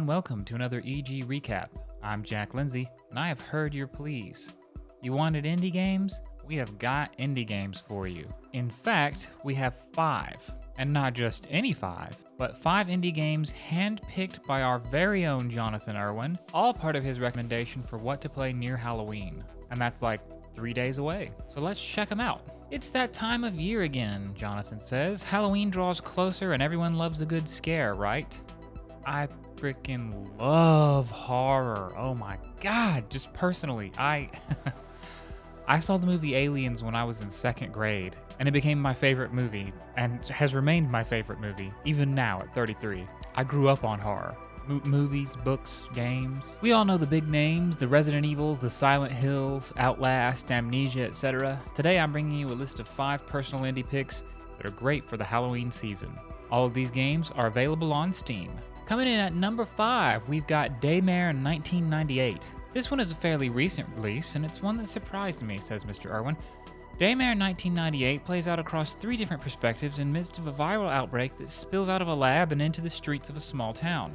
and welcome to another EG Recap. I'm Jack Lindsay, and I have heard your pleas. You wanted indie games? We have got indie games for you. In fact, we have 5, and not just any 5, but 5 indie games handpicked by our very own Jonathan Irwin, all part of his recommendation for what to play near Halloween. And that's like 3 days away. So let's check them out. It's that time of year again, Jonathan says. Halloween draws closer and everyone loves a good scare, right? I freaking love horror. Oh my God, just personally, I saw the movie Aliens when I was in 2nd grade, and it became my favorite movie, and has remained my favorite movie, even now at 33. I grew up on horror. Movies, books, games. We all know the big names, the Resident Evils, the Silent Hills, Outlast, Amnesia, etc. Today I'm bringing you a list of 5 personal indie picks that are great for the Halloween season. All of these games are available on Steam. Coming in at number 5, we've got Daymare 1998. This one is a fairly recent release, and it's one that surprised me, says Mr. Irwin. Daymare 1998 plays out across 3 different perspectives in midst of a viral outbreak that spills out of a lab and into the streets of a small town.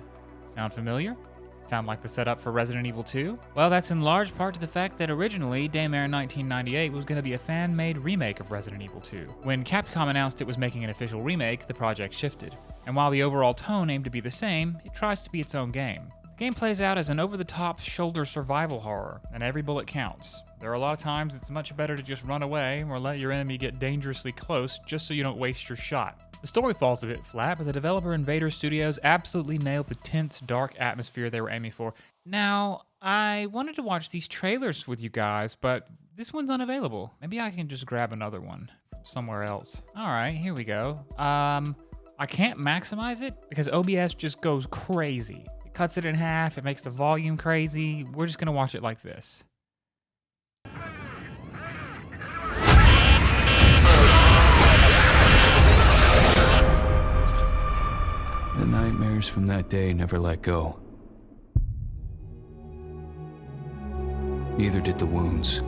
Sound familiar? Sound like the setup for Resident Evil 2? Well, that's in large part to the fact that originally Daymare 1998 was going to be a fan-made remake of Resident Evil 2. When Capcom announced it was making an official remake, the project shifted. And while the overall tone aimed to be the same, it tries to be its own game. The game plays out as an over-the-top shoulder survival horror, and every bullet counts. There are a lot of times it's much better to just run away or let your enemy get dangerously close just so you don't waste your shot. The story falls a bit flat, but the developer Invader Studios absolutely nailed the tense, dark atmosphere they were aiming for. Now, I wanted to watch these trailers with you guys, but this one's unavailable. Maybe I can just grab another one from somewhere else. All right, here we go. I can't maximize it because OBS just goes crazy. It cuts it in half, it makes the volume crazy. We're just gonna watch it like this. The nightmares from that day never let go. Neither did the wounds.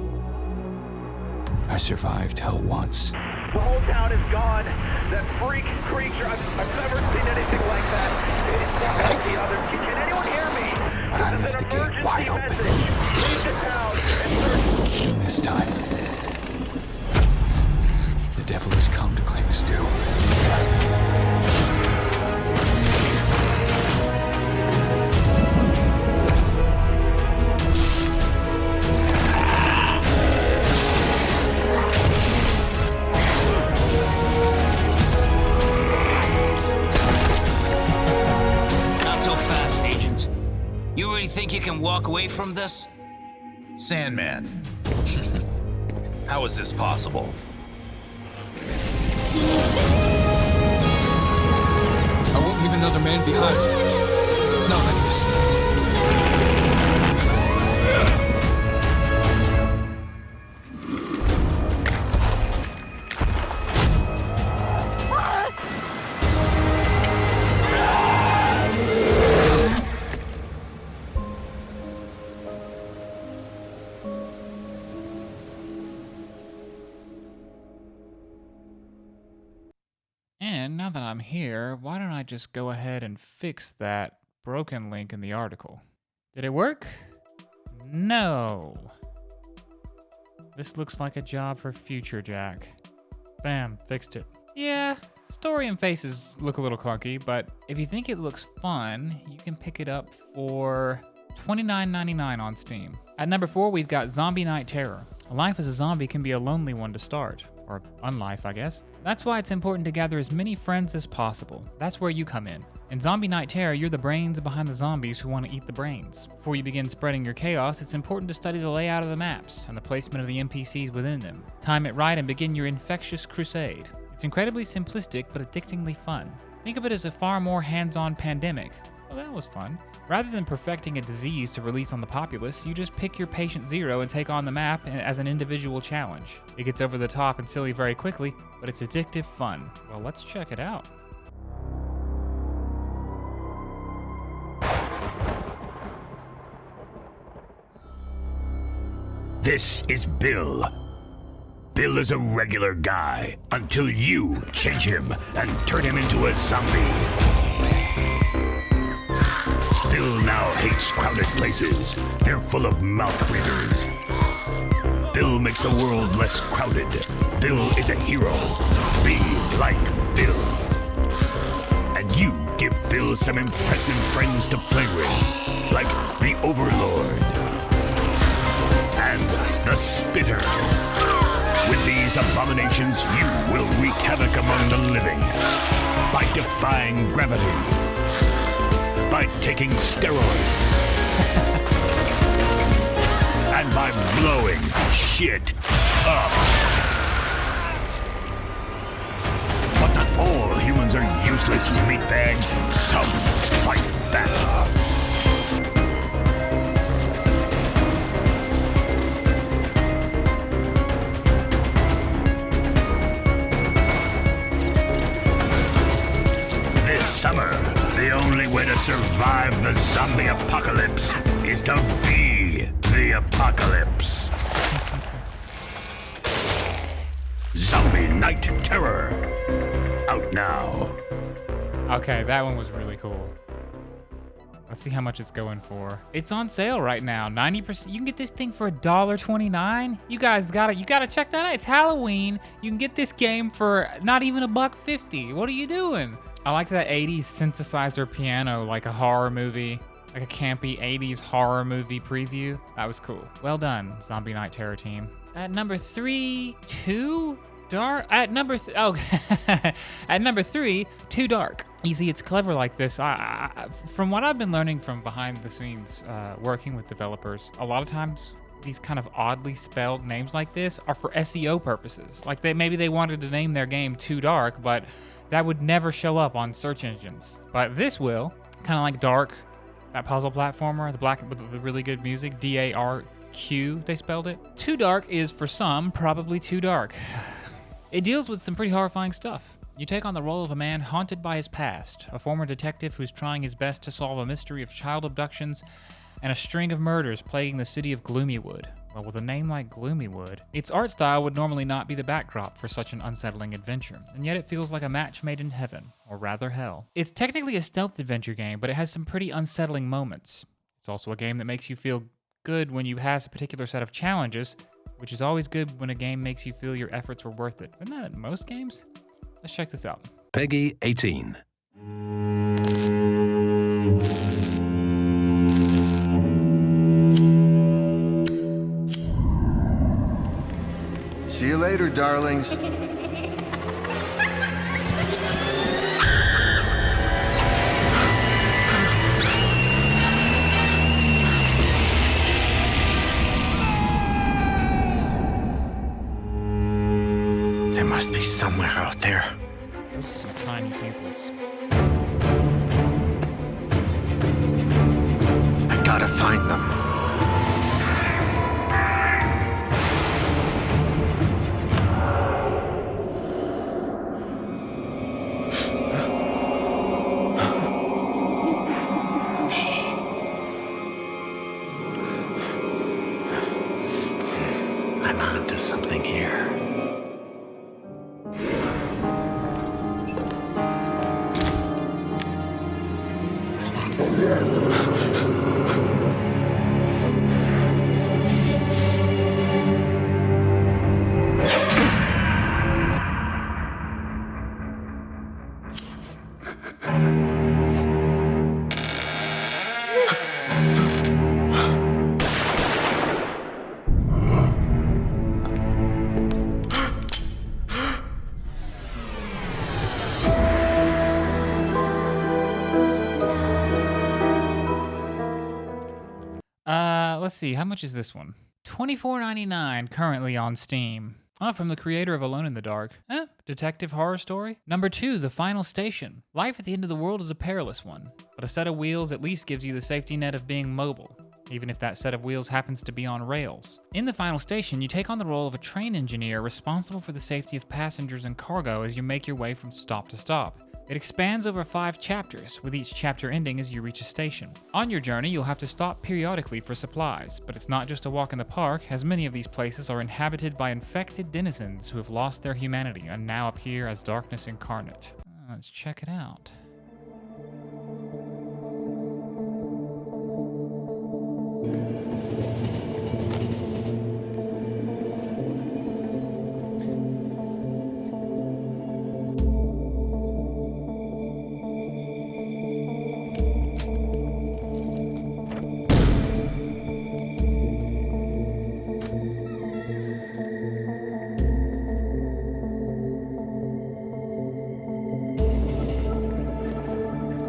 I survived hell once. The whole town is gone. That freak creature, I've never seen anything like that. It's not like the others. Can anyone hear me? But I left the gate wide open. Leave the town and search. And this time, the devil has come to claim his due. You really think you can walk away from this? Sandman. How is this possible? I won't leave another man behind. Not like this. And now that I'm here, why don't I just go ahead and fix that broken link in the article? Did it work? No. This looks like a job for future Jack. Bam, fixed it. Yeah, story and faces look a little clunky, but if you think it looks fun, you can pick it up for $29.99 on Steam. At number 4, we've got Zombie Night Terror. Life as a zombie can be a lonely one to start. Or unlife, I guess. That's why it's important to gather as many friends as possible. That's where you come in. In Zombie Night Terror, you're the brains behind the zombies who want to eat the brains. Before you begin spreading your chaos, it's important to study the layout of the maps and the placement of the NPCs within them. Time it right and begin your infectious crusade. It's incredibly simplistic but addictingly fun. Think of it as a far more hands-on Pandemic. Well, that was fun. Rather than perfecting a disease to release on the populace, you just pick your patient zero and take on the map as an individual challenge. It gets over the top and silly very quickly, but it's addictive fun. Well, let's check it out. This is Bill. Bill is a regular guy until you change him and turn him into a zombie. Bill now hates crowded places. They're full of mouth breathers. Bill makes the world less crowded. Bill is a hero. Be like Bill. And you give Bill some impressive friends to play with, like the Overlord and the Spitter. With these abominations, you will wreak havoc among the living by defying gravity, by taking steroids, and by blowing shit up. But not all humans are useless meatbags. Some fight back. This summer, the only way to survive the zombie apocalypse is to be the apocalypse. Zombie Night Terror. Out now. Okay, that one was really cool. Let's see how much it's going for. It's on sale right now, 90%. You can get this thing for $1.29. You guys gotta check that out. It's Halloween. You can get this game for not even $1.50. What are you doing? I like that 80s synthesizer piano, like a horror movie, like a campy 80s horror movie preview. That was cool. Well done, Zombie Night Terror team. At number 3, Too Dark. At number at number 3, Too Dark. You see, it's clever like this. From what I've been learning from behind the scenes, working with developers, a lot of times these kind of oddly spelled names like this are for SEO purposes. Like maybe they wanted to name their game Too Dark, but that would never show up on search engines. But this will, kind of like Dark, that puzzle platformer, the black with the really good music, D-A-R-Q, they spelled it. Too Dark is, for some, probably too dark. It deals with some pretty horrifying stuff. You take on the role of a man haunted by his past, a former detective who's trying his best to solve a mystery of child abductions and a string of murders plaguing the city of Gloomywood. Well, with a name like Gloomywood, its art style would normally not be the backdrop for such an unsettling adventure, and yet it feels like a match made in heaven, or rather hell. It's technically a stealth adventure game, but it has some pretty unsettling moments. It's also a game that makes you feel good when you pass a particular set of challenges, which is always good when a game makes you feel your efforts were worth it. Isn't that in most games? Let's check this out. Peggy 18. See you later, darlings. There must be somewhere out there. Those are some tiny pupils. I gotta find them. I'm onto something here. Let's see, how much is this one? $24.99 currently on Steam. Oh, from the creator of Alone in the Dark. Detective horror story? Number 2, The Final Station. Life at the end of the world is a perilous one, but a set of wheels at least gives you the safety net of being mobile, even if that set of wheels happens to be on rails. In The Final Station, you take on the role of a train engineer responsible for the safety of passengers and cargo as you make your way from stop to stop. It expands over 5 chapters, with each chapter ending as you reach a station. On your journey, you'll have to stop periodically for supplies, but it's not just a walk in the park, as many of these places are inhabited by infected denizens who have lost their humanity and now appear as darkness incarnate. Let's check it out.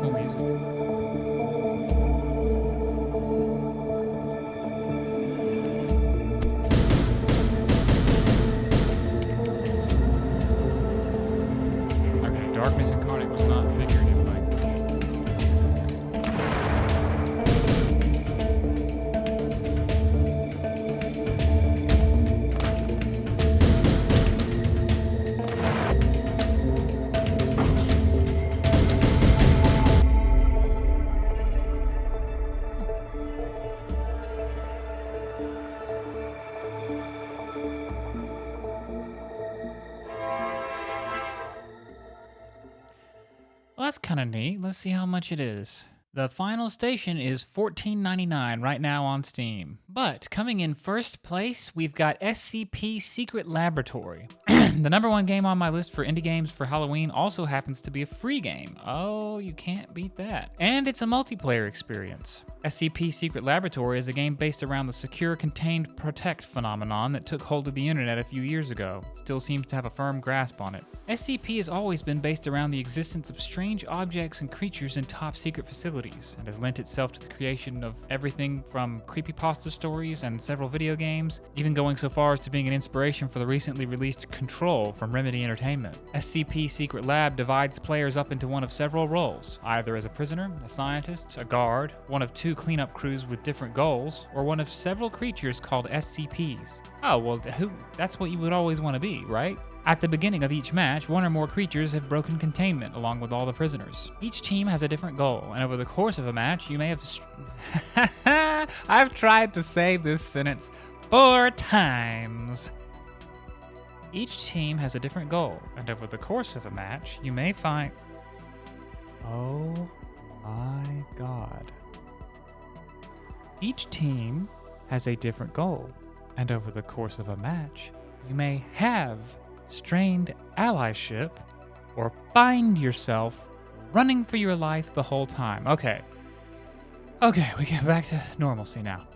Cool music. Okay, darkness incarnate was not figurative language. Well, that's kind of neat. Let's see how much it is. The final station is $14.99 right now on Steam. But coming in first place, we've got SCP Secret Laboratory. The #1 game on my list for indie games for Halloween also happens to be a free game. Oh, you can't beat that. And it's a multiplayer experience. SCP Secret Laboratory is a game based around the secure, contained, protect phenomenon that took hold of the internet a few years ago. It still seems to have a firm grasp on it. SCP has always been based around the existence of strange objects and creatures in top secret facilities, and has lent itself to the creation of everything from creepypasta stories and several video games, even going so far as to being an inspiration for the recently released Control from Remedy Entertainment. SCP Secret Lab divides players up into one of several roles, either as a prisoner, a scientist, a guard, one of two cleanup crews with different goals, or one of several creatures called SCPs. Oh, well, that's what you would always want to be, right? At the beginning of each match, one or more creatures have broken containment along with all the prisoners. Each team has a different goal, and over the course of a match, you may have... I've tried to say this sentence 4 times. Each team has a different goal, and over the course of a match, you may find... Oh my god. Each team has a different goal, and over the course of a match, you may have strained allyship or find yourself running for your life the whole time. Okay, we get back to normalcy now.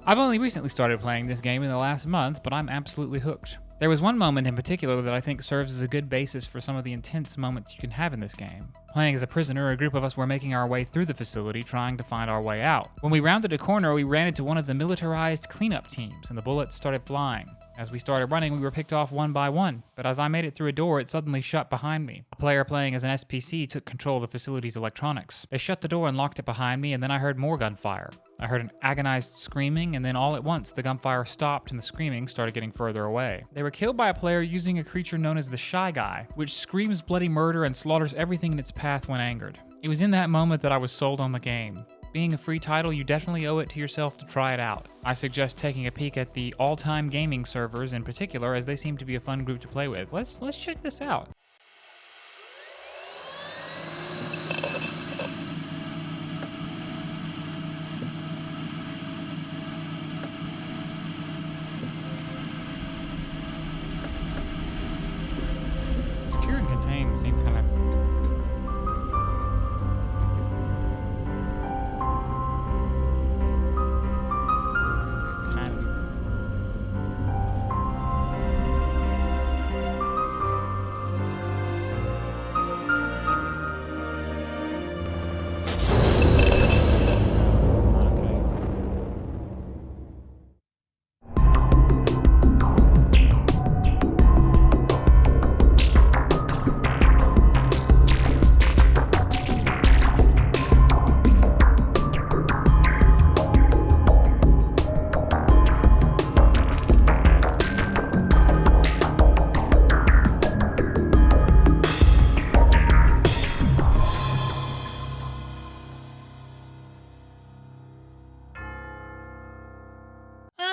I've only recently started playing this game in the last month, but I'm absolutely hooked. There was one moment in particular that I think serves as a good basis for some of the intense moments you can have in this game. Playing as a prisoner, a group of us were making our way through the facility trying to find our way out. When we rounded a corner, we ran into one of the militarized cleanup teams, and the bullets started flying. As we started running, we were picked off one by one, but as I made it through a door, it suddenly shut behind me. A player playing as an SPC took control of the facility's electronics. They shut the door and locked it behind me, and then I heard more gunfire. I heard an agonized screaming, and then all at once, the gunfire stopped and the screaming started getting further away. They were killed by a player using a creature known as the Shy Guy, which screams bloody murder and slaughters everything in its path when angered. It was in that moment that I was sold on the game. Being a free title, you definitely owe it to yourself to try it out. I suggest taking a peek at the all-time gaming servers in particular, as they seem to be a fun group to play with. Let's check this out. Secure and contained seem kind of...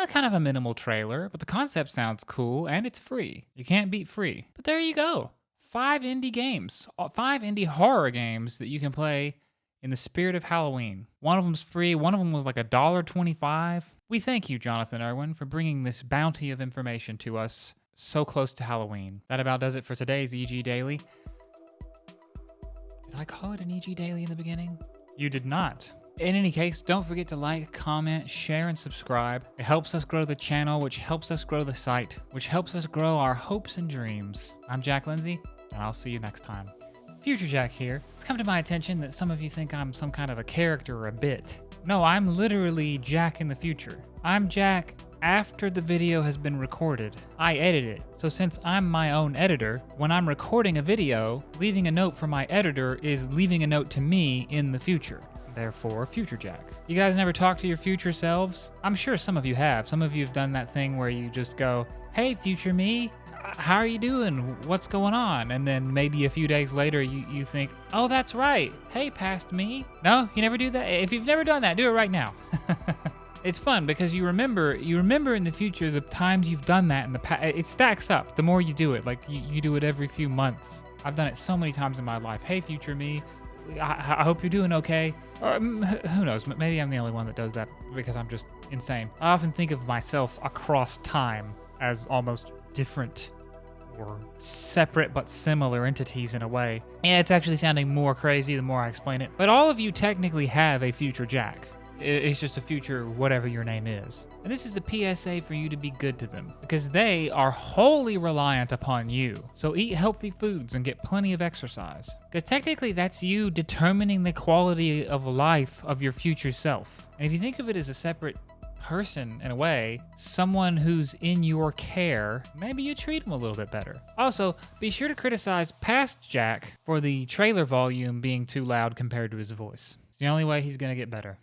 Kind of a minimal trailer, but the concept sounds cool and it's free. You can't beat free. But there you go. 5 indie games, 5 indie horror games that you can play in the spirit of Halloween. One of them's free, one of them was like $1.25. We thank you, Jonathan Irwin, for bringing this bounty of information to us so close to Halloween. That about does it for today's EG Daily. Did I call it an EG Daily in the beginning? You did not. In any case, don't forget to like, comment, share, and subscribe. It helps us grow the channel, which helps us grow the site, which helps us grow our hopes and dreams. I'm Jack Lindsay, and I'll see you next time. Future Jack here. It's come to my attention that some of you think I'm some kind of a character or a bit. No, I'm literally Jack in the future. I'm Jack after the video has been recorded. I edit it. So since I'm my own editor, when I'm recording a video, leaving a note for my editor is leaving a note to me in the future. Therefore, Future Jack. You guys never talk to your future selves? I'm sure some of you have. Some of you have done that thing where you just go, hey, future me, how are you doing? What's going on? And then maybe a few days later, you think, oh, that's right. Hey, past me. No, you never do that? If you've never done that, do it right now. It's fun because you remember in the future the times you've done that in the past. It stacks up the more you do it. Like you do it every few months. I've done it so many times in my life. Hey, future me. I hope you're doing okay. Or who knows? Maybe I'm the only one that does that because I'm just insane. I often think of myself across time as almost different or separate but similar entities in a way. Yeah, it's actually sounding more crazy the more I explain it. But all of you technically have a future Jack. It's just a future whatever your name is. And this is a PSA for you to be good to them because they are wholly reliant upon you. So eat healthy foods and get plenty of exercise. Because technically that's you determining the quality of life of your future self. And if you think of it as a separate person in a way, someone who's in your care, maybe you treat him a little bit better. Also, be sure to criticize past Jack for the trailer volume being too loud compared to his voice. It's the only way he's gonna get better.